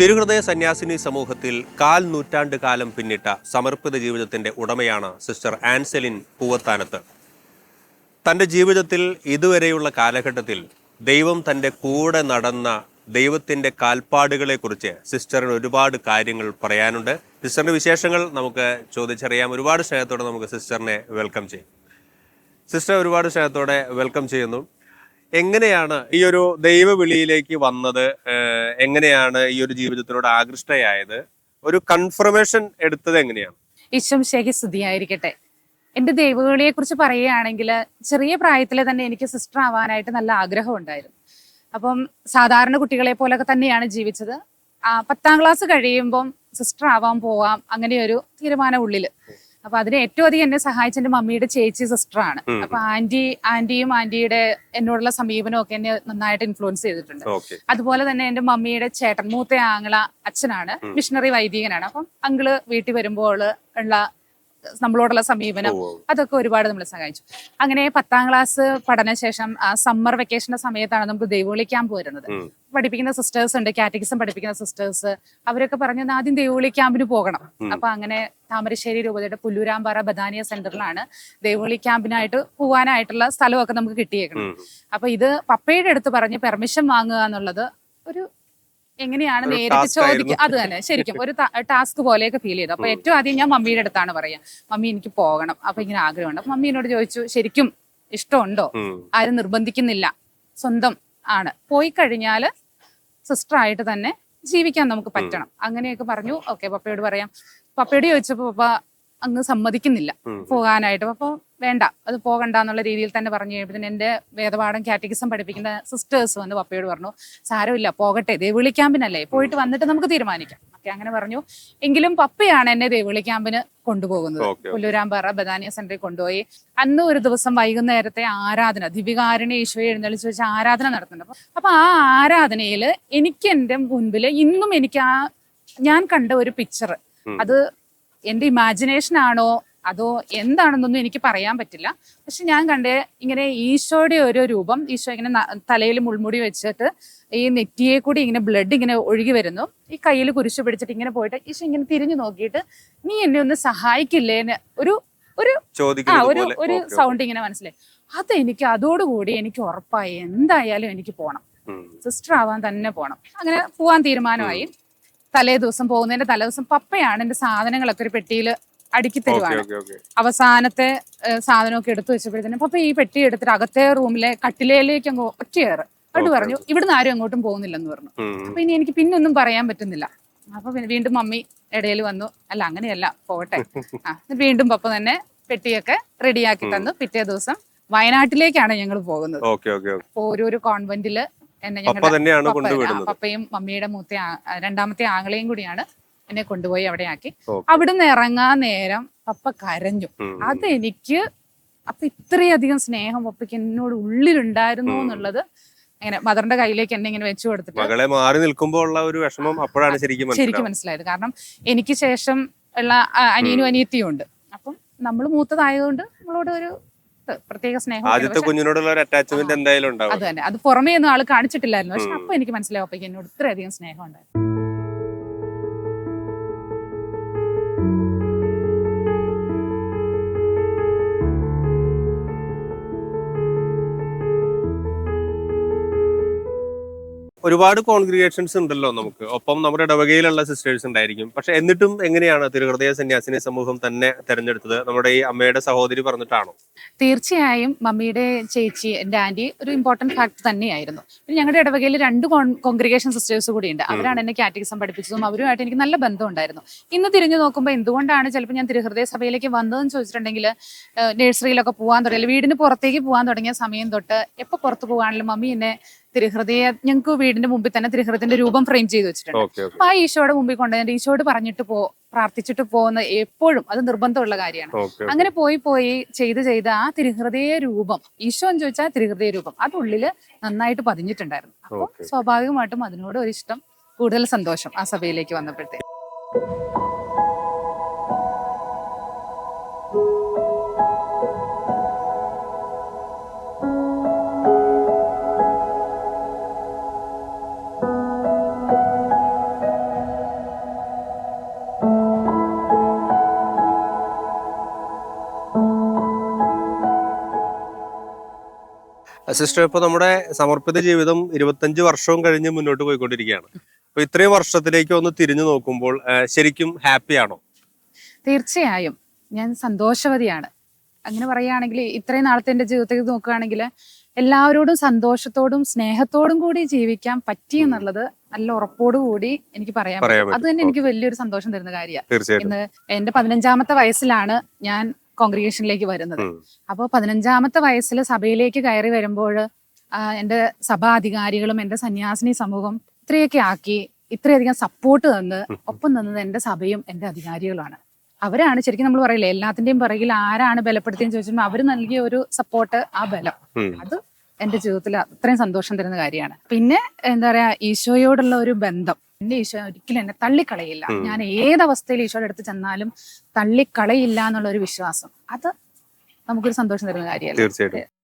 തിരുഹൃദയ സന്യാസിനി സമൂഹത്തിൽ കാൽ നൂറ്റാണ്ട് കാലം പിന്നിട്ട സമർപ്പിത ജീവിതത്തിന്റെ ഉടമയാണ് സിസ്റ്റർ ആൻസലിൻ പൂവത്താനത്ത്. തൻ്റെ ജീവിതത്തിൽ ഇതുവരെയുള്ള കാലഘട്ടത്തിൽ ദൈവം തൻ്റെ കൂടെ നടന്ന ദൈവത്തിൻ്റെ കാൽപ്പാടുകളെക്കുറിച്ച് സിസ്റ്ററിന് ഒരുപാട് കാര്യങ്ങൾ പറയാനുണ്ട്. സിസ്റ്ററിൻ്റെ വിശേഷങ്ങൾ നമുക്ക് ചോദിച്ചറിയാം. ഒരുപാട് സ്നേഹത്തോടെ നമുക്ക് സിസ്റ്ററിനെ വെൽക്കം ചെയ്യും. സിസ്റ്റർ ഒരുപാട് സ്നേഹത്തോടെ വെൽക്കം ചെയ്യുന്നു. എങ്ങനെയാണ് ഈ ഒരു ദൈവവിളിയിലേക്ക് വന്നത്? എങ്ങനെയാണ് ഈ ഒരു ജീവിതത്തിനോട് ആകൃഷ്ടയായത്? ഒരു കൺഫർമേഷൻ എടുത്തത് എങ്ങനെയാണ്? ഈശോമിശിഹായ്ക്ക് സ്തുതിയായിരിക്കട്ടെ. എന്റെ ദൈവവിളിയെ കുറിച്ച് പറയുകയാണെങ്കിൽ ചെറിയ പ്രായത്തിൽ തന്നെ എനിക്ക് സിസ്റ്റർ ആവാനായിട്ട് നല്ല ആഗ്രഹം ഉണ്ടായിരുന്നു. അപ്പം സാധാരണ കുട്ടികളെ പോലൊക്കെ തന്നെയാണ് ജീവിച്ചത്. 10ാം ക്ലാസ് കഴിയുമ്പം സിസ്റ്റർ ആവാൻ പോവാം, അങ്ങനെ ഒരു തീരുമാനം ഉള്ളില്. അപ്പൊ അതിന് ഏറ്റവും അധികം എന്നെ സഹായിച്ച എന്റെ മമ്മിയുടെ ചേച്ചി സിസ്റ്ററാണ്. അപ്പൊ ആന്റിയുടെ എന്നോടുള്ള സമീപനം ഒക്കെ എന്നെ നന്നായിട്ട് ഇൻഫ്ലുവൻസ് ചെയ്തിട്ടുണ്ട്. അതുപോലെ തന്നെ എന്റെ മമ്മിയുടെ ചേട്ടൻ മൂത്ത ആങ്ങള അച്ഛനാണ്, മിഷണറി വൈദികനാണ്. അപ്പം അങ്കിള് വീട്ടിൽ വരുമ്പോൾ ഉള്ള നമ്മളോടുള്ള സമീപനം അതൊക്കെ ഒരുപാട് നമ്മളെ സഹായിച്ചു. അങ്ങനെ 10ാം ക്ലാസ് പഠനശേഷം സമ്മർ വെക്കേഷന്റെ സമയത്താണ് നമുക്ക് ദൈവവിളി ക്യാമ്പ് വരുന്നത്. പഠിപ്പിക്കുന്ന സിസ്റ്റേഴ്സ് ഉണ്ട്, കാറ്റഗിസം പഠിപ്പിക്കുന്ന സിസ്റ്റേഴ്സ്. അവരൊക്കെ പറഞ്ഞു ആദ്യം ദൈവവിളി ക്യാമ്പിന് പോകണം. അപ്പൊ അങ്ങനെ താമരശ്ശേരി രൂപതയുടെ പുല്ലൂരാമ്പാറ ബദാനിയ സെന്ററിലാണ് ദൈവവിളി ക്യാമ്പിനായിട്ട് പോകാനായിട്ടുള്ള സ്ഥലമൊക്കെ നമുക്ക് കിട്ടിയേക്കണം. അപ്പൊ ഇത് പപ്പയുടെ അടുത്ത് പറഞ്ഞ് പെർമിഷൻ വാങ്ങുക എന്നുള്ളത് ഒരു എങ്ങനെയാണ് നേരിട്ട് ചോദിക്കുക, അത് തന്നെ ശരിക്കും ഒരു ടാസ്ക് പോലെയൊക്കെ ഫീൽ ചെയ്തു. അപ്പൊ ഏറ്റവും ആദ്യം ഞാൻ മമ്മിയുടെ അടുത്താണ് പറയാ, മമ്മി എനിക്ക് പോകണം, അപ്പൊ ഇങ്ങനെ ആഗ്രഹമുണ്ട്. അപ്പൊ മമ്മി എന്നോട് ചോദിച്ചു, ശരിക്കും ഇഷ്ടമുണ്ടോ? ആരും നിർബന്ധിക്കുന്നില്ല, സ്വന്തം ആണ്, പോയി കഴിഞ്ഞാല് സിസ്റ്റർ ആയിട്ട് തന്നെ ജീവിക്കാൻ നമുക്ക് പറ്റണം, അങ്ങനെയൊക്കെ പറഞ്ഞു. ഓക്കെ, പപ്പയോട് പറയാം. പപ്പയോട് ചോദിച്ചപ്പോ പപ്പ അങ്ങ് സമ്മതിക്കുന്നില്ല പോകാനായിട്ട്. അപ്പൊ വേണ്ട, അത് പോകണ്ട എന്നുള്ള രീതിയിൽ തന്നെ പറഞ്ഞു കഴിയുമ്പോൾ എന്റെ വേദപാഠം കാറ്റഗിസം പഠിപ്പിക്കുന്ന സിസ്റ്റേഴ്സ് വന്ന് പപ്പയോട് പറഞ്ഞു, സാരമില്ല പോകട്ടെ, ദൈവവിളി ക്യാമ്പിനല്ലേ, പോയിട്ട് വന്നിട്ട് നമുക്ക് തീരുമാനിക്കാം. ഓക്കെ, അങ്ങനെ പറഞ്ഞു. എങ്കിലും പപ്പയാണ് എന്നെ ദൈവവിളി ക്യാമ്പിന് കൊണ്ടുപോകുന്നത്. പുല്ലൂരാമ്പാറ ബദാനിയ സെന്ററിൽ കൊണ്ടുപോയി. അന്ന് ഒരു ദിവസം വൈകുന്നേരത്തെ ആരാധന, ദിവികാരുണ്യ ഈശോയെ എഴുന്നള്ളിച്ച് വെച്ച് ആരാധന നടത്തുന്നുണ്ട്. അപ്പൊ ആ ആരാധനയിൽ എനിക്ക് എന്റെ മുൻപിൽ ഇന്നും എനിക്ക് ഞാൻ കണ്ട ഒരു പിക്ചർ, അത് എന്റെ ഇമാജിനേഷൻ ആണോ അതോ എന്താണെന്നൊന്നും എനിക്ക് പറയാൻ പറ്റില്ല. പക്ഷെ ഞാൻ കണ്ടേ ഇങ്ങനെ ഈശോയുടെ ഒരു രൂപം, ഈശോ ഇങ്ങനെ തലയിൽ മുൾമുടി വെച്ചിട്ട് ഈ നെറ്റിയെ കൂടി ഇങ്ങനെ ബ്ലഡ് ഇങ്ങനെ ഒഴുകി വരുന്നു. ഈ കയ്യിൽ കുരിശ് പിടിച്ചിട്ട് ഇങ്ങനെ പോയിട്ട് ഈശോ ഇങ്ങനെ തിരിഞ്ഞു നോക്കിയിട്ട് നീ എന്നെ ഒന്ന് സഹായിക്കില്ലേന്ന് ഒരു സൗണ്ട് ഇങ്ങനെ മനസ്സിലായി. അതെനിക്ക് അതോടുകൂടി എനിക്ക് ഉറപ്പായി, എന്തായാലും എനിക്ക് പോണം, സിസ്റ്റർ ആവാൻ തന്നെ പോണം. അങ്ങനെ പോവാൻ തീരുമാനമായി. പോകുന്നതിന്റെ തലേദിവസം പപ്പയാണ് എന്റെ സാധനങ്ങളൊക്കെ ഒരു പെട്ടിയിൽ അടുക്കി തരുവാണ്. അവസാനത്തെ സാധനമൊക്കെ എടുത്തു വെച്ചപ്പോഴത്തേനും പപ്പ ഈ പെട്ടി എടുത്തിട്ട് അകത്തെ റൂമിലെ കട്ടിലേക്ക് അങ്ങ് ഒറ്റയേറ് അവിടെ പറഞ്ഞു, ഇവിടുന്ന് ആരും അങ്ങോട്ടും പോകുന്നില്ലെന്ന് പറഞ്ഞു. അപ്പൊ ഇനി എനിക്ക് പിന്നൊന്നും പറയാൻ പറ്റുന്നില്ല. അപ്പൊ വീണ്ടും മമ്മി ഇടയിൽ വന്നു, അല്ല അങ്ങനെയല്ല, പോകട്ടെ. വീണ്ടും പപ്പ തന്നെ പെട്ടിയൊക്കെ റെഡിയാക്കി തന്നു. പിറ്റേ ദിവസം വയനാട്ടിലേക്കാണ് ഞങ്ങൾ പോകുന്നത്. അപ്പൊ ഓരോരോ കോൺവെന്റില് പപ്പയും മമ്മിയുടെ രണ്ടാമത്തെ ആങ്ങളെയും കൂടിയാണ് എന്നെ കൊണ്ടുപോയി അവിടെ ആക്കി. അവിടുന്ന് ഇറങ്ങാൻ നേരം പപ്പ കരഞ്ഞു. അതെനിക്ക് അപ്പൊ ഇത്രയധികം സ്നേഹം പപ്പയ്ക്ക് എന്നോട് ഉള്ളിലുണ്ടായിരുന്നു എന്നുള്ളത് അങ്ങനെ മദറിന്റെ കയ്യിലേക്ക് എന്നെ ഇങ്ങനെ വെച്ചു കൊടുത്തിട്ട് മകളെ മാറി നിൽക്കുമ്പോൾ ഉള്ള ഒരു വിഷമം അപ്പോഴാണ് ശരിക്കും മനസ്സിലായത്. കാരണം എനിക്ക് ശേഷം ഉള്ള അനിയനും അനിയത്തിയും ഉണ്ട്. അപ്പം നമ്മൾ മൂത്തതായതുകൊണ്ട് നമ്മളോട് ഒരു പ്രത്യേക സ്നേഹം, ആദ്യത്തെ കുഞ്ഞിനോടുള്ള ഒരു അറ്റാച്ച്മെന്റ് എന്തായാലും ഉണ്ടാവും. അത് തന്നെ, അത് പുറമേ ഒന്നും ആള് കാണിച്ചിട്ടില്ലായിരുന്നു. പക്ഷെ അപ്പൊ എനിക്ക് മനസ്സിലാവും അപ്പയ്ക്ക് എന്നോട് ഇത്രയധികം സ്നേഹം ഉണ്ടായിരുന്നു. ഒരുപാട് കോൺഗ്രിഗേഷൻസ് ഉണ്ടല്ലോ നമുക്ക്, ഒപ്പം നമ്മുടെ ഇടവകയിലുള്ള സിസ്റ്റേഴ്സ് ഉണ്ടായിരിക്കും. പക്ഷെ എന്നിട്ടും എങ്ങനെയാണ് തിരുഹൃദയ സന്യാസിനി സമൂഹം തന്നെ തെരഞ്ഞെടുത്തത്? നമ്മുടെ ഈ അമ്മയുടെ സഹോദരി പറഞ്ഞിട്ടാണോ? തീർച്ചയായും മമ്മിയുടെ ചേച്ചി, എന്റെ ആന്റി ഒരു ഇമ്പോർട്ടന്റ് ഫാക്ടർ തന്നെയായിരുന്നു. പിന്നെ ഞങ്ങളുടെ ഇടവകയിൽ 2 കോൺഗ്രിഗേഷൻ സിസ്റ്റേഴ്സ് കൂടി ഉണ്ട്. അവരാണ് എന്നെ കാറ്റഗിസം പഠിപ്പിച്ചതും അവരുമായിട്ട് എനിക്ക് നല്ല ബന്ധം ഉണ്ടായിരുന്നു. ഇന്ന് തിരിഞ്ഞു നോക്കുമ്പോൾ എന്തുകൊണ്ടാണ് ചിലപ്പോൾ ഞാൻ തിരുഹൃദയ സഭയിലേക്ക് വന്നതെന്ന് ചോദിച്ചിട്ടുണ്ടെങ്കിൽ, നഴ്സറിയിലൊക്കെ പോകാൻ തുടങ്ങി, വീടിന് പുറത്തേക്ക് പോകാൻ തുടങ്ങിയ സമയം തൊട്ട് എപ്പോൾ പുറത്ത് പോകാണെങ്കിലും മമ്മി എന്നെ ഞങ്ങൾക്ക് വീടിന്റെ മുമ്പിൽ തന്നെ തിരുഹൃദയത്തിന്റെ രൂപം ഫ്രെയിം ചെയ്ത് വെച്ചിട്ടുണ്ട്. അപ്പൊ ആ ഈശോയുടെ മുമ്പിൽ കൊണ്ടുവന്നിട്ട് ഈശോയോട് പറഞ്ഞിട്ട് പ്രാർത്ഥിച്ചിട്ട് പോകുന്ന എപ്പോഴും അത് നിർബന്ധമുള്ള കാര്യമാണ്. അങ്ങനെ പോയി ചെയ്ത് ആ തിരുഹൃദയ രൂപം, ഈശോ എന്ന് ചോദിച്ചാൽ തിരുഹൃദയ രൂപം അത് ഉള്ളില് നന്നായിട്ട് പതിഞ്ഞിട്ടുണ്ടായിരുന്നു. അപ്പൊ സ്വാഭാവികമായിട്ടും അതിനോട് ഒരു ഇഷ്ടം, കൂടുതൽ സന്തോഷം ആ സഭയിലേക്ക് വന്നപ്പോഴത്തേക്ക്. സിസ്റ്റർ, ഇപ്പൊ നമ്മുടെ സമർപ്പിത ജീവിതം 25 വർഷവും കഴിഞ്ഞ് മുന്നോട്ട് പോയിക്കൊണ്ടിരിക്കുകയാണ്. അപ്പൊ ഇത്രയും വർഷത്തിലേക്ക് ഒന്ന് തിരിഞ്ഞു നോക്കുമ്പോൾ ശരിക്കും ഹാപ്പിയാണോ? തീർച്ചയായും ഞാൻ സന്തോഷവതിയാണ്. അങ്ങനെ പറയുകയാണെങ്കിൽ ഇത്രയും നാളത്തെ എൻ്റെ ജീവിതത്തിൽ നോക്കുകയാണെങ്കിൽ എല്ലാവരോടും സന്തോഷത്തോടും സ്നേഹത്തോടും കൂടി ജീവിക്കാൻ പറ്റി എന്നുള്ളത് നല്ല ഉറപ്പോടുകൂടി എനിക്ക് പറയാൻ പറ്റും. അത് തന്നെ എനിക്ക് വലിയൊരു സന്തോഷം തരുന്ന കാര്യമാണ്. ഇന്ന് എന്റെ 15ാമത്തെ വയസ്സിലാണ് ഞാൻ കോൺഗ്രിഗേഷനിലേക്ക് വരുന്നത്. അപ്പോൾ 15ാമത്തെ വയസ്സിൽ സഭയിലേക്ക് കയറി വരുമ്പോൾ എൻ്റെ സഭാധികാരികളും എൻ്റെ സന്യാസിനി സമൂഹം ഇത്രയൊക്കെ ആക്കി ഇത്രയധികം സപ്പോർട്ട് തന്ന് ഒപ്പം നിന്നത് എൻ്റെ സഭയും എൻ്റെ അധികാരികളുമാണ്. അവരാണ് ശരിക്കും നമ്മൾ പറയില്ലേ എല്ലാത്തിന്റെയും പിറകിൽ ആരാണ് ബലപ്പെടുത്തിയെന്ന് ചോദിച്ചാൽ അവർ നൽകിയ ഒരു സപ്പോർട്ട്, ആ ബലം, അത് എന്റെ ജീവിതത്തിൽ അത്രയും സന്തോഷം തരുന്ന കാര്യമാണ്. പിന്നെ എന്താ പറയാ, ഈശോയോടുള്ള ഒരു ബന്ധം, എന്റെ ഈശോ ഒരിക്കലും എന്നെ തള്ളിക്കളയില്ല. ഞാൻ ഏതവസ്ഥയിൽ ഈശോയുടെ അടുത്ത് ചെന്നാലും തള്ളിക്കളയില്ല എന്നുള്ള ഒരു വിശ്വാസം, അത് നമുക്കൊരു സന്തോഷം തരുന്ന കാര്യമല്ല. തീർച്ചയായിട്ടും.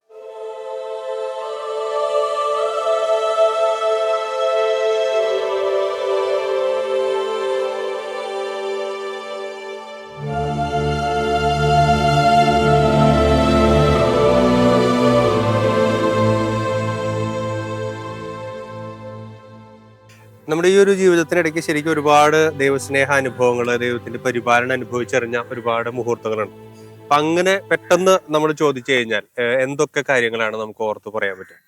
നമ്മുടെ ഈ ഒരു ജീവിതത്തിനിടയ്ക്ക് ശരിക്കും ഒരുപാട് ദൈവസ്നേഹ അനുഭവങ്ങൾ, ദൈവത്തിന്റെ പരിപാലനം അനുഭവിച്ചറിഞ്ഞ ഒരുപാട് മുഹൂർത്തങ്ങളുണ്ട്. അപ്പൊ അങ്ങനെ പെട്ടെന്ന് നമ്മൾ ചോദിച്ചു കഴിഞ്ഞാൽ എന്തൊക്കെ കാര്യങ്ങളാണ് നമുക്ക് ഓർത്ത് പറയാൻ പറ്റുക?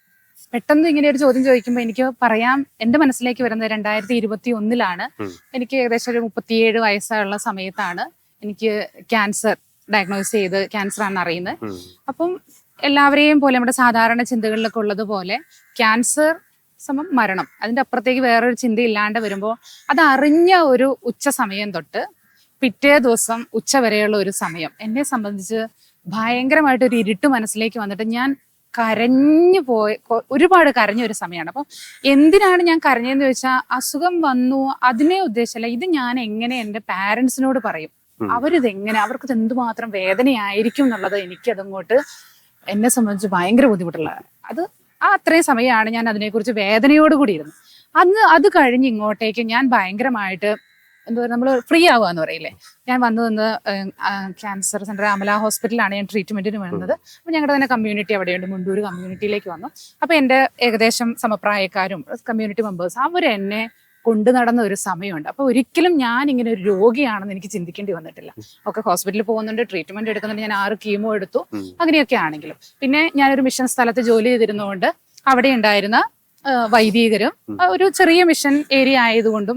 പെട്ടെന്ന് ഇങ്ങനെ ഒരു ചോദ്യം ചോദിക്കുമ്പോൾ എനിക്ക് പറയാം, എന്റെ മനസ്സിലേക്ക് വരുന്നത് 2021 എനിക്ക് ഏകദേശം ഒരു 37 വയസ്സുള്ള സമയത്താണ് എനിക്ക് ക്യാൻസർ ഡയഗ്നോസ് ചെയ്ത് ക്യാൻസർ ആണെന്ന് അറിയുന്നത്. അപ്പം എല്ലാവരെയും പോലെ നമ്മുടെ സാധാരണ ചിന്തകളിലൊക്കെ ഉള്ളതുപോലെ ക്യാൻസർ സമം മരണം, അതിന്റെ അപ്പുറത്തേക്ക് വേറൊരു ചിന്ത ഇല്ലാണ്ട് വരുമ്പോൾ അത് അറിഞ്ഞ ഒരു ഉച്ച സമയം തൊട്ട് പിറ്റേ ദിവസം ഉച്ച വരെയുള്ള ഒരു സമയം എന്നെ സംബന്ധിച്ച് ഭയങ്കരമായിട്ട് ഒരു ഇരുട്ട് മനസ്സിലേക്ക് വന്നിട്ട് ഞാൻ കരഞ്ഞു ഒരുപാട് കരഞ്ഞ ഒരു സമയമാണ്. അപ്പം എന്തിനാണ് ഞാൻ കരഞ്ഞതെന്ന് ചോദിച്ചാൽ, അസുഖം വന്നു അതിനെ ഉദ്ദേശിച്ചല്ല, ഇത് ഞാൻ എങ്ങനെ എൻ്റെ പാരന്റ്സിനോട് പറയും, അവരിതെങ്ങനെ, അവർക്കത് എന്തുമാത്രം വേദനയായിരിക്കും എന്നുള്ളത് എനിക്കതങ്ങോട്ട് എന്നെ സംബന്ധിച്ച് ഭയങ്കര ബുദ്ധിമുട്ടുള്ളതാണ്. അത്രയും സമയമാണ് ഞാൻ അതിനെക്കുറിച്ച് വേദനയോടുകൂടി ഇരുന്നു. അത് കഴിഞ്ഞ് ഇങ്ങോട്ടേക്ക് ഞാൻ ഭയങ്കരമായിട്ട് എന്താ പറയുക, നമ്മൾ ഫ്രീ ആവുക എന്ന് പറയില്ലേ. ഞാൻ വന്ന് ക്യാൻസർ സെന്റർ അമല ഹോസ്പിറ്റലിലാണ് ഞാൻ ട്രീറ്റ്മെന്റിന് വരുന്നത്. അപ്പോൾ ഞങ്ങളുടെ തന്നെ കമ്മ്യൂണിറ്റി അവിടെയുണ്ട്, മുണ്ടൂർ കമ്മ്യൂണിറ്റിയിലേക്ക് വന്നു. അപ്പോൾ എൻ്റെ ഏകദേശം സമപ്രായക്കാരും കമ്മ്യൂണിറ്റി മെമ്പേഴ്സ് അവരെന്നെ കൊണ്ടു നടന്ന ഒരു സമയമുണ്ട്. അപ്പോൾ ഒരിക്കലും ഞാൻ ഇങ്ങനെ ഒരു രോഗിയാണെന്ന് എനിക്ക് ചിന്തിക്കേണ്ടി വന്നിട്ടില്ല. ഒക്കെ ഹോസ്പിറ്റലിൽ പോകുന്നുണ്ട്, ട്രീറ്റ്മെന്റ് എടുക്കുന്നുണ്ട്, ഞാൻ 6 കീമോ എടുത്തു, അങ്ങനെയൊക്കെ ആണെങ്കിലും. പിന്നെ ഞാനൊരു മിഷൻ സ്ഥലത്ത് ജോലി ചെയ്തിരുന്നതുകൊണ്ട് അവിടെ ഉണ്ടായിരുന്ന വൈദികരും ഒരു ചെറിയ മിഷൻ ഏരിയ ആയതുകൊണ്ടും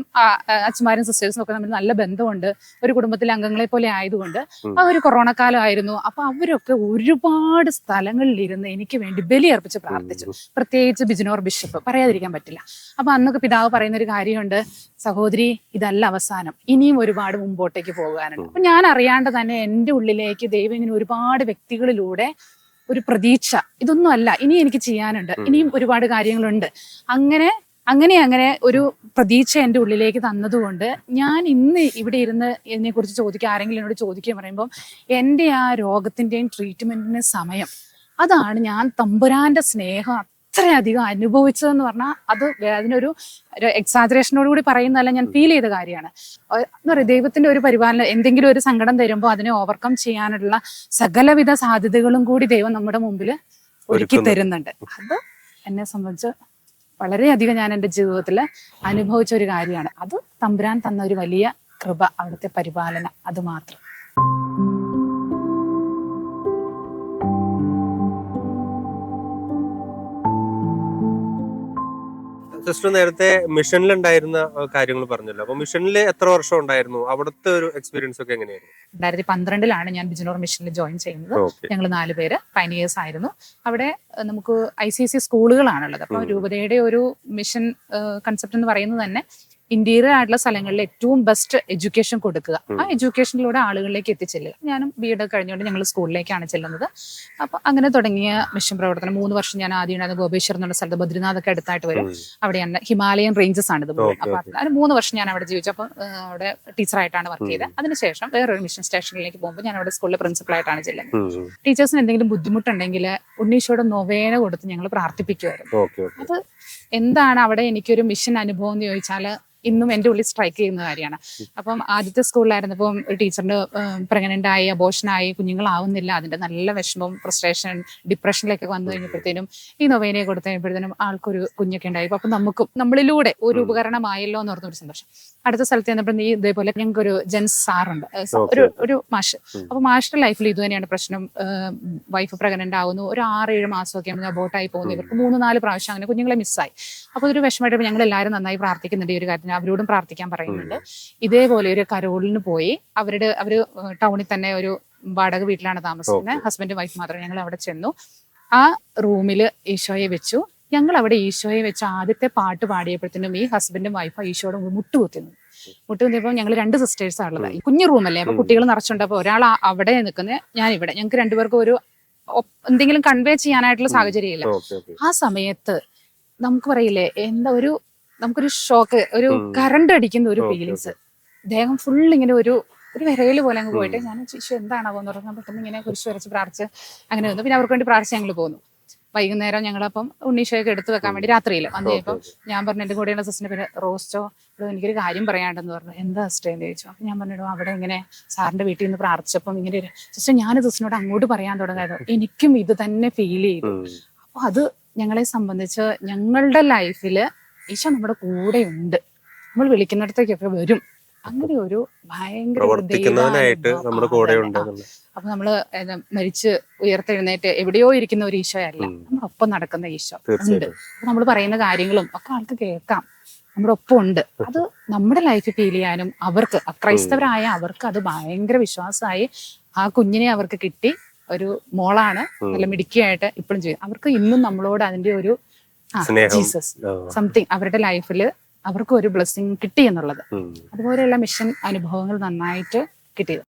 അച്ഛന്മാരും സിസ്റ്റേഴ്സും ഒക്കെ തമ്മിൽ നല്ല ബന്ധമുണ്ട്, ഒരു കുടുംബത്തിലെ അംഗങ്ങളെ പോലെ ആയതുകൊണ്ട് ആ ഒരു കൊറോണ കാലം ആയിരുന്നു. അപ്പൊ അവരൊക്കെ ഒരുപാട് സ്ഥലങ്ങളിൽ ഇരുന്ന് എനിക്ക് വേണ്ടി ബലിയർപ്പിച്ച് പ്രാർത്ഥിച്ചു. പ്രത്യേകിച്ച് ബിജിനോർ ബിഷപ്പ്, പറയാതിരിക്കാൻ പറ്റില്ല. അപ്പൊ അന്നൊക്കെ പിതാവ് പറയുന്ന ഒരു കാര്യമുണ്ട്, സഹോദരി ഇതല്ല അവസാനം, ഇനിയും ഒരുപാട് മുമ്പോട്ടേക്ക് പോകാനുണ്ട്. അപ്പൊ ഞാൻ അറിയാണ്ട് തന്നെ എൻ്റെ ഉള്ളിലേക്ക് ദൈവം ഇങ്ങനെ ഒരുപാട് വ്യക്തികളിലൂടെ ഒരു പ്രതീക്ഷ, ഇതൊന്നും അല്ല, ഇനി എനിക്ക് ചെയ്യാനുണ്ട്, ഇനിയും ഒരുപാട് കാര്യങ്ങളുണ്ട്, അങ്ങനെ ഒരു പ്രതീക്ഷ എൻ്റെ ഉള്ളിലേക്ക് തന്നതുകൊണ്ട് ഞാൻ ഇന്ന് ഇവിടെ ഇരുന്ന് ഇതിനെക്കുറിച്ച് ചോദിക്കുക, ആരെങ്കിലും എന്നോട് ചോദിക്കുക പറയുമ്പോൾ എൻ്റെ ആ രോഗത്തിൻ്റെയും ട്രീറ്റ്മെന്റിന്റെ സമയം, അതാണ് ഞാൻ തമ്പുരാന്റെ സ്നേഹം അത്രയധികം അനുഭവിച്ചതെന്ന് പറഞ്ഞാൽ അത് അതിനൊരു എക്സാജറേഷനോടുകൂടി പറയുന്നതല്ല, ഞാൻ ഫീൽ ചെയ്ത കാര്യമാണ്. എന്ന് പറയുക, ദൈവത്തിന്റെ ഒരു പരിപാലനം, എന്തെങ്കിലും ഒരു സങ്കടം തരുമ്പോൾ അതിനെ ഓവർകം ചെയ്യാനുള്ള സകലവിധ സാധ്യതകളും കൂടി ദൈവം നമ്മുടെ മുമ്പിൽ ഒരുക്കി തരുന്നുണ്ട്. അത് എന്നെ സംബന്ധിച്ച് വളരെയധികം ഞാൻ എൻ്റെ ജീവിതത്തിൽ അനുഭവിച്ച ഒരു കാര്യമാണ്. അത് തമ്പുരാൻ തന്ന ഒരു വലിയ കൃപ, അവിടുത്തെ പരിപാലനം, അത് മാത്രം. സിസ്റ്റർ നേരത്തെ മിഷനിലുണ്ടായിരുന്ന കാര്യങ്ങൾ പറഞ്ഞല്ലോ. അപ്പൊ മിഷനിൽ എത്ര വർഷം ഉണ്ടായിരുന്നു? അവിടുത്തെ ഒരു എക്സ്പീരിയൻസ് ഒക്കെ എങ്ങനെയായിരുന്നു? 2012 ഞാൻ ബിജിനോർ മിഷനിൽ ജോയിൻ ചെയ്യുന്നത്. ഞങ്ങൾ 4 പേര് പൈനിയേഴ്സ് ആയിരുന്നു. അവിടെ നമുക്ക് ICC സ്കൂളുകളാണുള്ളത്. അപ്പൊ രൂപതയുടെ ഒരു മിഷൻ കൺസെപ്റ്റ് എന്ന് പറയുന്നത് തന്നെ ഇന്റീരിയർ ആയിട്ടുള്ള സ്ഥലങ്ങളിൽ ഏറ്റവും ബെസ്റ്റ് എഡ്യൂക്കേഷൻ കൊടുക്കുക, ആ എഡ്യൂക്കേഷനിലൂടെ ആളുകളിലേക്ക് എത്തിച്ചെല്ലുക. ഞാനും BEd കഴിഞ്ഞുകൊണ്ട് ഞങ്ങൾ സ്കൂളിലേക്കാണ് ചെല്ലുന്നത്. അപ്പൊ അങ്ങനെ തുടങ്ങിയ മിഷൻ പ്രവർത്തനം 3 വർഷം ഞാൻ ആദ്യം ഉണ്ടായിരുന്ന ഗോപേശ്വർ എന്നുള്ള സ്ഥലത്ത്, ബദ്രിനാഥ് ഒക്കെ അടുത്തായിട്ട് വരും, അവിടെയാണ് ഹിമാലയൻ റേഞ്ചസ് ആണ് ഇത്. അപ്പൊ അതിന് 3 വർഷം ഞാൻ അവിടെ ജീവിച്ചു. അപ്പൊ അവിടെ ടീച്ചറായിട്ടാണ് വർക്ക് ചെയ്തത്. അതിനുശേഷം വേറൊരു മിഷൻ സ്റ്റേഷനിലേക്ക് പോകുമ്പോൾ ഞാൻ അവിടെ സ്കൂളിലെ പ്രിൻസിപ്പളായിട്ടാണ് ചെല്ലുന്നത്. ടീച്ചേഴ്സിന് എന്തെങ്കിലും ബുദ്ധിമുട്ടുണ്ടെങ്കിൽ ഉണ്ണീശോയുടെ നൊവേന കൊടുത്ത് ഞങ്ങൾ പ്രാർത്ഥിപ്പിക്കുമായിരുന്നു. അത് എന്താണ് അവിടെ എനിക്കൊരു മിഷൻ അനുഭവം എന്ന് ചോദിച്ചാൽ, ഇന്നും എൻ്റെ ഉള്ളിൽ സ്ട്രൈക്ക് ചെയ്യുന്ന കാര്യമാണ്. അപ്പം ആദ്യത്തെ സ്കൂളിലായിരുന്നപ്പം ഒരു ടീച്ചറിന് പ്രഗ്നന്റ് ആയി, അബോഷനായി, കുഞ്ഞുങ്ങളാവുന്നില്ല, അതിന്റെ നല്ല വിഷമം, ഫ്രസ്ട്രേഷൻ, ഡിപ്രഷനിലേക്ക് വന്നു കഴിഞ്ഞപ്പോഴത്തേനും ഈ നൊവേനയെ കൊടുത്തു കഴിയുമ്പോഴത്തേനും ആൾക്കൊരു കുഞ്ഞൊക്കെ ഉണ്ടായി. അപ്പം നമുക്കും നമ്മളിലൂടെ ഒരു ഉപകരണമായല്ലോ എന്ന് പറഞ്ഞൊരു സന്തോഷം. അടുത്ത സ്ഥലത്ത് ചെന്നപ്പോൾ നീ ഇതേപോലെ ഞങ്ങൾക്കൊരു ജെൻസ് സാറുണ്ട്, ഒരു മാഷ്. അപ്പൊ മാഷിന്റെ ലൈഫിൽ ഇത് തന്നെയാണ് പ്രശ്നം. വൈഫ് പ്രഗ്നന്റ് ആവുന്നു, ഒരു 6-7 മാസമൊക്കെ ആകുമ്പോൾ അബോട്ടായി പോകുന്നു. ഇവർക്ക് 3-4 പ്രാവശ്യം അങ്ങനെ കുഞ്ഞുങ്ങളെ മിസ്സായി. അപ്പൊ ഒരു വിഷമമായിട്ട് ഞങ്ങൾ എല്ലാവരും നന്നായി പ്രാർത്ഥിക്കുന്നുണ്ട് ഈ ഒരു കാര്യത്തിന്, അവരോടും പ്രാർത്ഥിക്കാൻ പറയുന്നുണ്ട്. ഇതേപോലെ ഒരു കരോളിന് പോയി അവര് ടൗണിൽ തന്നെ ഒരു വാടക വീട്ടിലാണ് താമസിക്കുന്നത്, ഹസ്ബൻഡും വൈഫ് മാത്രം. ഞങ്ങൾ അവിടെ ചെന്നു, ആ റൂമിൽ ഈശോയെ വെച്ചു. ഞങ്ങൾ അവിടെ ഈശോയെ വെച്ച് ആദ്യത്തെ പാട്ട് പാടിയപ്പോഴത്തേനും ഈ ഹസ്ബൻഡും വൈഫും ഈശോയോട് മുട്ടുകുത്തിയപ്പോൾ ഞങ്ങൾ 2 സിസ്റ്റേഴ്സാണ് ഉള്ളത്. കുഞ്ഞു റൂമല്ലേ, അപ്പൊ കുട്ടികൾ നിറച്ചുണ്ട്. അപ്പൊ ഒരാൾ അവിടെ നിൽക്കുന്നത്, ഞാൻ ഇവിടെ. ഞങ്ങൾക്ക് രണ്ടുപേർക്കും ഒരു എന്തെങ്കിലും കൺവേ ചെയ്യാനായിട്ടുള്ള സാഹചര്യം ഇല്ല. ആ സമയത്ത് നമുക്ക് പറയില്ലേ, നമുക്കൊരു ഷോക്ക്, ഒരു കറണ്ട് അടിക്കുന്ന ഒരു ഫീലിങ്സ്. ദേഹം ഫുൾ ഇങ്ങനെ ഒരു വിരയില് പോലെ അങ്ങ് പോയിട്ട് ഞാൻ ഈശോ എന്താണാവോ എന്ന് പറഞ്ഞാൽ പെട്ടെന്ന് ഇങ്ങനെ കുരിശ് വരച്ച് പ്രാർത്ഥിച്ച് അങ്ങനെ വന്നു. പിന്നെ അവർക്ക് വേണ്ടി പ്രാർത്ഥിച്ച് ഞങ്ങൾ പോന്നു. വൈകുന്നേരം ഞങ്ങളപ്പം ഉണ്ണീശോയൊക്കെ എടുത്തു വെക്കാൻ വേണ്ടി രാത്രിയിൽ വന്നു കഴിയുമ്പോൾ ഞാൻ പറഞ്ഞു, എൻ്റെ കൂടെയുള്ള സിസ്റ്ററിന്റെ പേര് റോസ്റ്റോ, എനിക്കൊരു കാര്യം പറയാണ്ടെന്ന് പറഞ്ഞു. എന്താ സിസ്റ്റർ എന്ന് ചോദിച്ചു. അപ്പം ഞാൻ പറഞ്ഞിടും അവിടെ ഇങ്ങനെ സാറിന്റെ വീട്ടിൽ നിന്ന് പ്രാർത്ഥിച്ചപ്പം ഇങ്ങനെ സിസ്റ്റർ, ഞാൻ സിസ്റ്ററിനോട് അങ്ങോട്ട് പറയാൻ തുടങ്ങായിരുന്നു, എനിക്കും ഇത് തന്നെ ഫീൽ ചെയ്തു. അപ്പൊ അത് ഞങ്ങളെ സംബന്ധിച്ച് ഞങ്ങളുടെ ലൈഫില് ഈശോ നമ്മുടെ കൂടെ ഉണ്ട്, നമ്മൾ വിളിക്കുന്നിടത്തേക്കൊക്കെ വരും. അങ്ങനെ ഒരു ഭയങ്കര അപ്പൊ നമ്മള് മരിച്ച് ഉയർത്തെഴുന്നേറ്റ് എവിടെയോ ഇരിക്കുന്ന ഒരു ഈശോയല്ല, നമ്മളൊപ്പം നടക്കുന്ന ഈശോ ഉണ്ട്. അപ്പൊ നമ്മൾ പറയുന്ന കാര്യങ്ങളും ഒക്കെ ആൾക്ക് കേൾക്കാം, നമ്മുടെ ഒപ്പം ഉണ്ട്. അത് നമ്മുടെ ലൈഫിൽ ഫീൽ ചെയ്യാനും അവർക്ക് അക്രൈസ്തവരായ അവർക്ക് അത് ഭയങ്കര വിശ്വാസമായി. ആ കുഞ്ഞിനെ അവർക്ക് കിട്ടി, ഒരു മോളാണ്, നല്ല മിടുക്കിയായിട്ട് ഇപ്പോഴും ചെയ്യും. അവർക്ക് ഇന്നും നമ്മളോട് അതിന്റെ ഒരു ജീസസ് സംതിങ് അവരുടെ ലൈഫിൽ അവർക്ക് ഒരു ബ്ലെസ്സിങ് കിട്ടി എന്നുള്ളത്. അതുപോലെയുള്ള മിഷൻ അനുഭവങ്ങൾ നന്നായിട്ട് കിട്ടിയത്.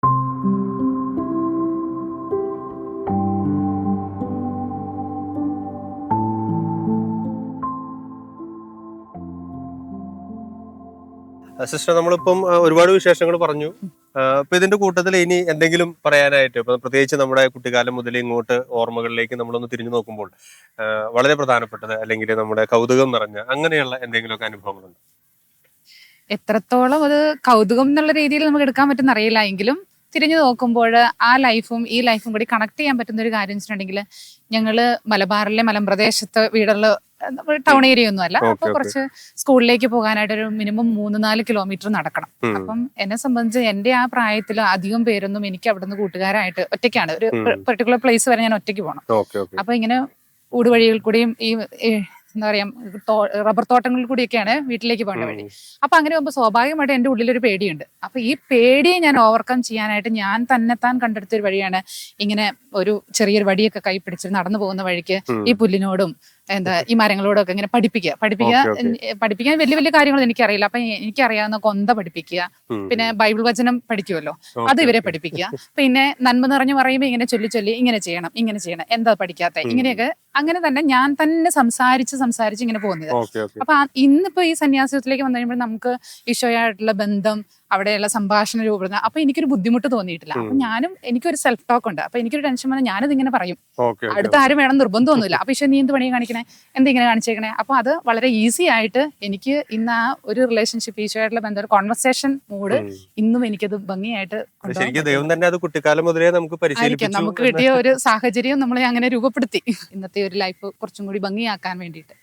സിസ്റ്റർ, നമ്മളിപ്പം ഒരുപാട് വിശേഷങ്ങൾ പറഞ്ഞു. അപ്പൊ ഇതിന്റെ കൂട്ടത്തിൽ ഇനി എന്തെങ്കിലും പറയാനായിട്ട്, ഇപ്പൊ പ്രത്യേകിച്ച് നമ്മുടെ കുട്ടിക്കാലം മുതൽ ഇങ്ങോട്ട് ഓർമ്മകളിലേക്ക് നമ്മളൊന്ന് തിരിഞ്ഞു നോക്കുമ്പോൾ വളരെ പ്രധാനപ്പെട്ടത് അല്ലെങ്കിൽ നമ്മുടെ കൗതുകം നിറഞ്ഞ അങ്ങനെയുള്ള എന്തെങ്കിലുമൊക്കെ അനുഭവങ്ങളുണ്ട്? എത്രത്തോളം അത് കൗതുകം എന്നുള്ള രീതിയിൽ നമുക്ക് എടുക്കാൻ പറ്റുന്ന അറിയില്ല, എങ്കിലും തിരിഞ്ഞു നോക്കുമ്പോൾ ആ ലൈഫും ഈ ലൈഫും കൂടി കണക്ട് ചെയ്യാൻ പറ്റുന്ന ഒരു കാര്യം വെച്ചിട്ടുണ്ടെങ്കിൽ, ഞങ്ങള് മലബാറിലെ മലമ്പ്രദേശത്ത് വീടുള്ള ടൗൺ ഏരിയ ഒന്നും അല്ല. അപ്പൊ കുറച്ച് സ്കൂളിലേക്ക് പോകാനായിട്ട് ഒരു മിനിമം 3-4 കിലോമീറ്റർ നടക്കണം. അപ്പം എന്നെ സംബന്ധിച്ച് എന്റെ ആ പ്രായത്തിൽ അധികം പേരൊന്നും എനിക്ക് അവിടുന്ന് കൂട്ടുകാരായിട്ട്, ഒറ്റയ്ക്കാണ് ഒരു പെർട്ടിക്കുലർ പ്ലേസ് വരെ ഞാൻ ഒറ്റയ്ക്ക് പോകണം. അപ്പൊ ഇങ്ങനെ ഊടുവഴികളിൽ കൂടിയും ഈ എന്താ പറയാ റബ്ബർ തോട്ടങ്ങളിൽ കൂടിയൊക്കെയാണ് വീട്ടിലേക്ക് പോകേണ്ട വഴി. അപ്പൊ അങ്ങനെ പോകുമ്പോൾ സ്വാഭാവികമായിട്ട് എന്റെ ഉള്ളിലൊരു പേടിയുണ്ട്. അപ്പൊ ഈ പേടിയെ ഞാൻ ഓവർകം ചെയ്യാനായിട്ട് ഞാൻ തന്നെത്താൻ കണ്ടെടുത്തൊരു വഴിയാണ് ഇങ്ങനെ ഒരു ചെറിയൊരു വടിയൊക്കെ കൈ പിടിച്ച് നടന്നു പോകുന്ന വഴിക്ക് ഈ പുല്ലിനോടും ഈ മരങ്ങളോടൊക്കെ ഇങ്ങനെ പഠിപ്പിക്കാൻ വലിയ വലിയ കാര്യങ്ങൾ എനിക്കറിയില്ല. അപ്പൊ എനിക്കറിയാവുന്ന കൊന്ത പഠിപ്പിക്കുക, പിന്നെ ബൈബിൾ വചനം പഠിക്കുമല്ലോ, അത് ഇവരെ പഠിപ്പിക്കുക. പിന്നെ നന്മ നിറഞ്ഞു പറയുമ്പോൾ ഇങ്ങനെ ചൊല്ലി ഇങ്ങനെ ചെയ്യണം എന്താ പഠിക്കാത്ത, ഇങ്ങനെയൊക്കെ അങ്ങനെ തന്നെ ഞാൻ തന്നെ സംസാരിച്ച് ഇങ്ങനെ പോകുന്നത്. അപ്പൊ ഇന്നിപ്പോ ഈ സന്യാസത്തിലേക്ക് വന്നു കഴിയുമ്പോൾ നമുക്ക് ഈശോയായിട്ടുള്ള ബന്ധം, അവിടെയുള്ള സംഭാഷണ രൂപപ്പെടുന്ന, അപ്പൊ എനിക്കൊരു ബുദ്ധിമുട്ട് തോന്നിയിട്ടില്ല. അപ്പൊ എനിക്കൊരു സെൽഫ് ടോക്ക് ഉണ്ട്. അപ്പൊ എനിക്കൊരു ടെൻഷൻ വന്നാൽ ഞാനത് ഇങ്ങനെ പറയും. അടുത്ത ആരും വേണം നിർബന്ധമൊന്നുമില്ല. അപ്പൊ ഈശോ, നീ എന്ത് പണിയെ കാണിക്കണേ, എന്തിങ്ങനെ കാണിച്ചേക്കണേ. അപ്പൊ അത് വളരെ ഈസി ആയിട്ട് എനിക്ക് ഇന്ന് ആ ഒരു റിലേഷൻഷിപ്പ്, ഈശോയായിട്ടുള്ള ബന്ധം, ഒരു കോൺവെർസേഷൻ മൂഡ് ഇന്നും എനിക്കത് ഭംഗിയായിട്ട് നമുക്ക് കിട്ടിയ ഒരു സാഹചര്യം നമ്മളെ അങ്ങനെ രൂപപ്പെടുത്തി ഇന്നത്തെ ഒരു ലൈഫ് കുറച്ചും കൂടി ഭംഗിയാക്കാൻ വേണ്ടിയിട്ട്.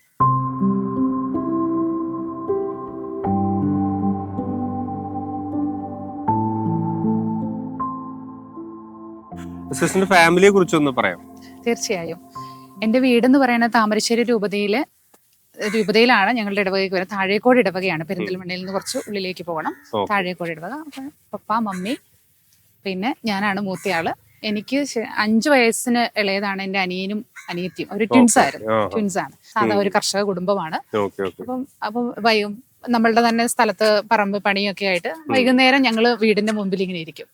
സിസ്റ്ററിന്റെ ഫാമിലിയെ കുറിച്ചൊന്ന് പറയാം. തീർച്ചയായും. എന്റെ വീടെന്ന് പറയുന്നത് താമരശ്ശേരി രൂപതയിലാണ്. ഞങ്ങളുടെ ഇടവകയ്ക്ക് വരുന്നത് താഴേക്കോട് ഇടവകയാണ്. പെരിന്തൽമണ്ണയിൽ നിന്ന് കുറച്ച് ഉള്ളിലേക്ക് പോകണം. താഴേക്കോട് ഇടവക. അപ്പൊ പപ്പ, മമ്മി, പിന്നെ ഞാനാണ് മൂത്തയാള്. എനിക്ക് 5 വയസ്സിന് ഇളയതാണ് എന്റെ അനിയനും അനിയത്തിയും. അവർ ട്വിൻസാണ്. സാധാ ഒരു കർഷക കുടുംബമാണ്. അപ്പം നമ്മളുടെ തന്നെ സ്ഥലത്ത് പറമ്പ് പണിയൊക്കെ ആയിട്ട് വൈകുന്നേരം ഞങ്ങള് വീടിന്റെ മുമ്പിൽ ഇങ്ങനെ ഇരിക്കും,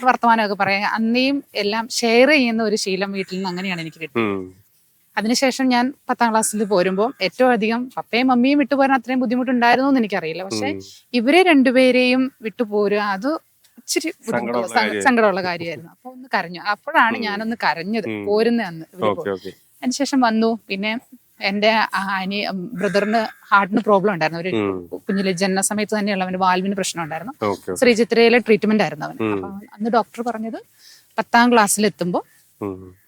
വർത്തമാനമൊക്കെ പറയാം. അന്നേയും എല്ലാം ഷെയർ ചെയ്യുന്ന ഒരു ശീലം വീട്ടിൽ നിന്ന് അങ്ങനെയാണ് എനിക്ക് കിട്ടിയത്. അതിനുശേഷം ഞാൻ 10ാം ക്ലാസ്സിൽ പോരുമ്പോൾ ഏറ്റവും അധികം പപ്പയും മമ്മിയും വിട്ടുപോരാൻ അത്രയും ബുദ്ധിമുട്ടുണ്ടായിരുന്നു എന്ന് എനിക്കറിയില്ല. പക്ഷെ ഇവരെ രണ്ടുപേരെയും വിട്ടുപോരുക അത് ഇച്ചിരി സങ്കടമുള്ള കാര്യമായിരുന്നു. അപ്പൊ ഒന്ന് കരഞ്ഞു. അപ്പോഴാണ് ഞാനൊന്ന് കരഞ്ഞത്, പോരുന്ന അന്ന്. അതിനുശേഷം വന്നു. പിന്നെ എൻ്റെ ബ്രദറിന് ഹാർട്ടിന് പ്രോബ്ലം ഉണ്ടായിരുന്നു. ഒരു കുഞ്ഞിലെ ജനന സമയത്ത് തന്നെയുള്ള അവന് വാൽവിന് പ്രശ്നം ഉണ്ടായിരുന്നു. ശ്രീചിത്രയിലെ ട്രീറ്റ്മെന്റ് ആയിരുന്നു അവൻ. അപ്പൊ അന്ന് ഡോക്ടർ പറഞ്ഞത് 10ാം ക്ലാസ്സിൽ എത്തുമ്പോൾ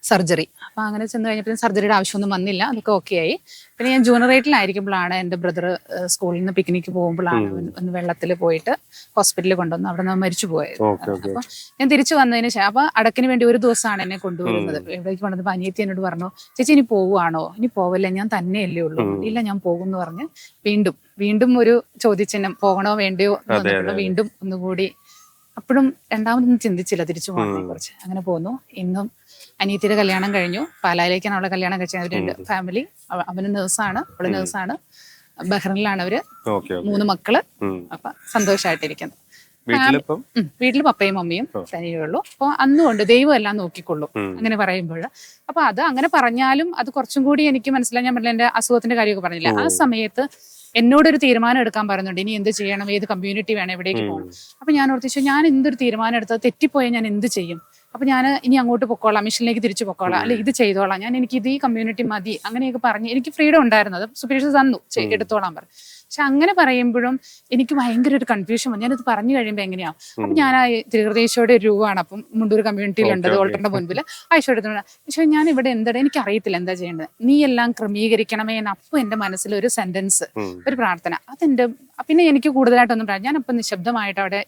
സർജറി. അപ്പൊ അങ്ങനെ ചെന്ന് കഴിഞ്ഞപ്പോൾ സർജറിയുടെ ആവശ്യമൊന്നും വന്നില്ല, അതൊക്കെ ഓക്കെ ആയി. പിന്നെ ഞാൻ ജൂനിയറേറ്റിലായിരിക്കുമ്പോഴാണ് എൻ്റെ ബ്രദർ സ്കൂളിൽ നിന്ന് പിക്നിക്ക് പോകുമ്പോഴാണ് ഒന്ന് വെള്ളത്തിൽ പോയിട്ട് ഹോസ്പിറ്റലിൽ കൊണ്ടുവന്ന് അവിടെ നിന്ന് മരിച്ചു പോയത്. അപ്പൊ ഞാൻ തിരിച്ചു വന്നതിന് ശേഷം അപ്പൊ അടക്കിന് വേണ്ടി ഒരു ദിവസമാണ് എന്നെ കൊണ്ടുവരുന്നത്. എവിടേക്ക് കൊണ്ടുവന്നപ്പോൾ അനിയത്തി എന്നോട് പറഞ്ഞു, ചേച്ചി ഇനി പോവുകയാണോ? ഇനി പോവല്ലേ, ഞാൻ തന്നെയല്ലേ ഉള്ളൂ. ഇല്ല, ഞാൻ പോകും എന്ന് പറഞ്ഞ് വീണ്ടും ഒരു ചോദ്യചിഹ്നം, പോകണോ വേണ്ടയോ എന്ന് വീണ്ടും ഒന്നുകൂടി. അപ്പോഴും രണ്ടാമതൊന്നും ചിന്തിച്ചില്ല തിരിച്ചു പോകണതിനെ കുറിച്ച്. അങ്ങനെ പോന്നു. ഇന്നും അനിയത്തിയുടെ കല്യാണം കഴിഞ്ഞു. പാലായിലേക്കാണ് അവളെ കല്യാണം കഴിച്ചത്. അവരുടെ ഫാമിലി, അവന് നേഴ്സാണ്, അവള് നേഴ്സാണ്. ബഹ്റിനിലാണ് അവര്. 3 മക്കള്. അപ്പൊ സന്തോഷമായിട്ടിരിക്കുന്നു. വീട്ടില് പപ്പയും മമ്മിയും തനിയേ ഉള്ളൂ. അപ്പൊ അന്നുകൊണ്ട് ദൈവം എല്ലാം നോക്കിക്കൊള്ളു അങ്ങനെ പറയുമ്പോൾ. അപ്പൊ അത് അങ്ങനെ പറഞ്ഞാലും അത് കുറച്ചും കൂടി എനിക്ക് മനസ്സിലായി. ഞാൻ പറഞ്ഞില്ല, എന്റെ അസുഖത്തിന്റെ കാര്യമൊക്കെ പറഞ്ഞില്ല, ആ സമയത്ത് എന്നോടൊരു തീരുമാനം എടുക്കാൻ പറയുന്നുണ്ട്. ഇനി എന്ത് ചെയ്യണം, ഏത് കമ്മ്യൂണിറ്റി വേണം, എവിടേക്ക് പോകണം. അപ്പൊ ഞാൻ ഓർത്തിച്ചു, ഞാൻ എന്തൊരു തീരുമാനം എടുത്തത് തെറ്റിപ്പോയാൽ ഞാൻ എന്ത് ചെയ്യും? അപ്പൊ ഞാൻ ഇനി അങ്ങോട്ട് പൊക്കോളാം, മിഷനിലേക്ക് തിരിച്ചു പൊക്കോളാം, അല്ലെ ഇത് ചെയ്തോളാം, എനിക്ക് ഇത് ഈ കമ്മ്യൂണിറ്റി മതി, അങ്ങനെയൊക്കെ പറഞ്ഞ് എനിക്ക് ഫ്രീഡം ഉണ്ടായിരുന്നു. അത് സുപ്പീരിയേഴ്സ് തന്നു, എടുത്തോളാൻ പറഞ്ഞു. പക്ഷെ അങ്ങനെ പറയുമ്പോഴും എനിക്ക് ഭയങ്കര ഒരു കൺഫ്യൂഷൻ വന്നു. ഞാനിത് പറഞ്ഞു കഴിയുമ്പോൾ എങ്ങനെയാ? അപ്പൊ ഞാൻ ആ തിരുഹൃദയശോയുടെ ഒരു രൂപമാണ്. അപ്പം മുണ്ടൂർ കമ്മ്യൂണിറ്റിയിലുണ്ട്, ഓൾട്ടറിന്റെ മുൻപിൽ ആയിഷോ എടുത്തോണ്ട്. പക്ഷെ ഞാൻ ഇവിടെ എനിക്ക് അറിയത്തില്ല എന്താ ചെയ്യേണ്ടത്. നീ എല്ലാം ക്രമീകരിക്കണമേ എന്ന് അപ്പം എന്റെ മനസ്സിൽ ഒരു സെന്റൻസ്, ഒരു പ്രാർത്ഥന. അതെന്റെ പിന്നെ എനിക്ക് കൂടുതലായിട്ടൊന്നും പറയാം. ഞാൻ അപ്പം നിശബ്ദമായിട്ട് അവിടെ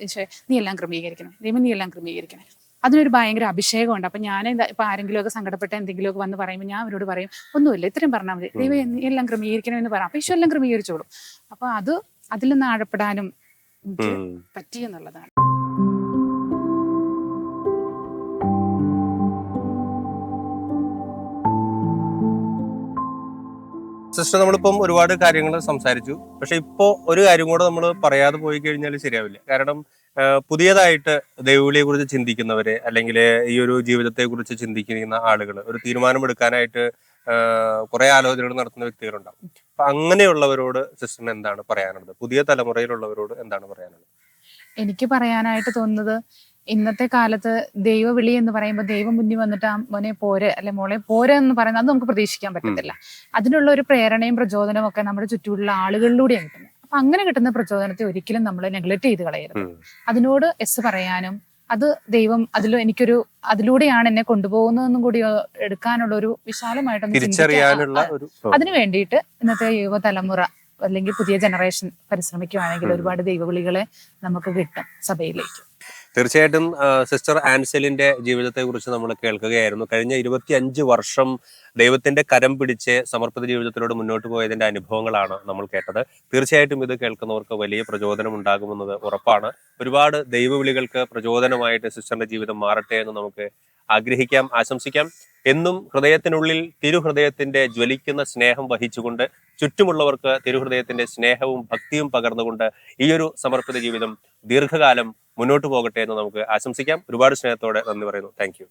നീ എല്ലാം ക്രമീകരിക്കണം, ദൈവം നീ എല്ലാം ക്രമീകരിക്കണം. അതിനൊരു ഭയങ്കര അഭിഷേകമുണ്ട്. അപ്പൊ ഞാൻ ഇപ്പൊ ആരെങ്കിലുമൊക്കെ സങ്കടപ്പെട്ട എന്തെങ്കിലുമൊക്കെ വന്ന് പറയുമ്പോൾ ഞാൻ അവരോട് പറയും, ഒന്നുമില്ല, ഇത്രയും പറഞ്ഞാൽ മതി, ദൈവം എല്ലാം ക്രമീകരിക്കണമെന്ന് പറയാം. അപ്പൊ ഈശോ എല്ലാം ക്രമീകരിച്ചോളും. അപ്പൊ അതിൽ നിന്ന് ആഴപ്പെടാനും പറ്റിയെന്നുള്ളതാണ്. സിസ്റ്റർ, നമ്മളിപ്പം ഒരുപാട് കാര്യങ്ങൾ സംസാരിച്ചു. പക്ഷെ ഇപ്പോ ഒരു കാര്യം കൂടെ നമ്മൾ പറയാതെ പോയി കഴിഞ്ഞാൽ ശരിയാവില്ല. കാരണം പുതിയതായിട്ട് ദൈവവിളിയെ കുറിച്ച് ചിന്തിക്കുന്നവര്, അല്ലെങ്കിൽ ഈ ഒരു ജീവിതത്തെ കുറിച്ച് ചിന്തിക്കുന്ന ആളുകൾ, ഒരു തീരുമാനമെടുക്കാനായിട്ട് കുറെ ആലോചനകൾ നടത്തുന്ന വ്യക്തികളുണ്ടാവും. അപ്പൊ അങ്ങനെയുള്ളവരോട് സിസ്റ്ററിന് എന്താണ് പറയാനുള്ളത്? പുതിയ തലമുറയിലുള്ളവരോട് എന്താണ് പറയാനുള്ളത്? എനിക്ക് പറയാനായിട്ട് തോന്നുന്നത്, ഇന്നത്തെ കാലത്ത് ദൈവവിളി എന്ന് പറയുമ്പോൾ ദൈവം മുന്നിൽ വന്നിട്ട് ആ മോനെ പോരെ, അല്ലെ മോളെ പോരെ എന്ന് പറയുന്നത് അത് നമുക്ക് പ്രതീക്ഷിക്കാൻ പറ്റത്തില്ല. അതിനുള്ള ഒരു പ്രേരണയും പ്രചോദനവും ഒക്കെ നമ്മുടെ ചുറ്റുമുള്ള ആളുകളിലൂടെയാണ് കിട്ടുന്നത്. അപ്പൊ അങ്ങനെ കിട്ടുന്ന പ്രചോദനത്തെ ഒരിക്കലും നമ്മൾ നെഗ്ലക്ട് ചെയ്ത് കളയരുത്. അതിനോട് എസ് പറയാനും, അത് ദൈവം അതിലൂടെയാണ് എന്നെ കൊണ്ടുപോകുന്നതെന്നും കൂടി എടുക്കാനുള്ള ഒരു വിശാലമായിട്ടൊന്ന് ചിന്തിക്കാനുള്ള അതിനു വേണ്ടിയിട്ട് ഇന്നത്തെ യുവതലമുറ അല്ലെങ്കിൽ പുതിയ ജനറേഷൻ പരിശ്രമിക്കുകയാണെങ്കിൽ ഒരുപാട് ദൈവവിളികളെ നമുക്ക് കിട്ടും സഭയിലേക്ക്. തീർച്ചയായിട്ടും സിസ്റ്റർ ആൻസലിന്റെ ജീവിതത്തെ കുറിച്ച് നമ്മൾ കേൾക്കുകയായിരുന്നു. കഴിഞ്ഞ 25 വർഷം ദൈവത്തിന്റെ കരം പിടിച്ച് സമർപ്പിത ജീവിതത്തിലൂടെ മുന്നോട്ട് പോയതിന്റെ അനുഭവങ്ങളാണ് നമ്മൾ കേട്ടത്. തീർച്ചയായിട്ടും ഇത് കേൾക്കുന്നവർക്ക് വലിയ പ്രചോദനം ഉണ്ടാകുമെന്നത് ഉറപ്പാണ്. ഒരുപാട് ദൈവവിളികൾക്ക് പ്രചോദനമായിട്ട് സിസ്റ്ററിന്റെ ജീവിതം മാറട്ടെ എന്ന് നമുക്ക് ആഗ്രഹിക്കാം, ആശംസിക്കാം. എന്നും ഹൃദയത്തിനുള്ളിൽ തിരുഹൃദയത്തിന്റെ ജ്വലിക്കുന്ന സ്നേഹം വഹിച്ചുകൊണ്ട് ചുറ്റുമുള്ളവർക്ക് തിരുഹൃദയത്തിന്റെ സ്നേഹവും ഭക്തിയും പകർന്നുകൊണ്ട് ഈ ഒരു സമർപ്പിത ജീവിതം ദീർഘകാലം മുന്നോട്ട് പോകട്ടെ എന്ന് നമുക്ക് ആശംസിക്കാം. ഒരുപാട് സ്നേഹത്തോടെ നന്ദി പറയുന്നു. Thank you.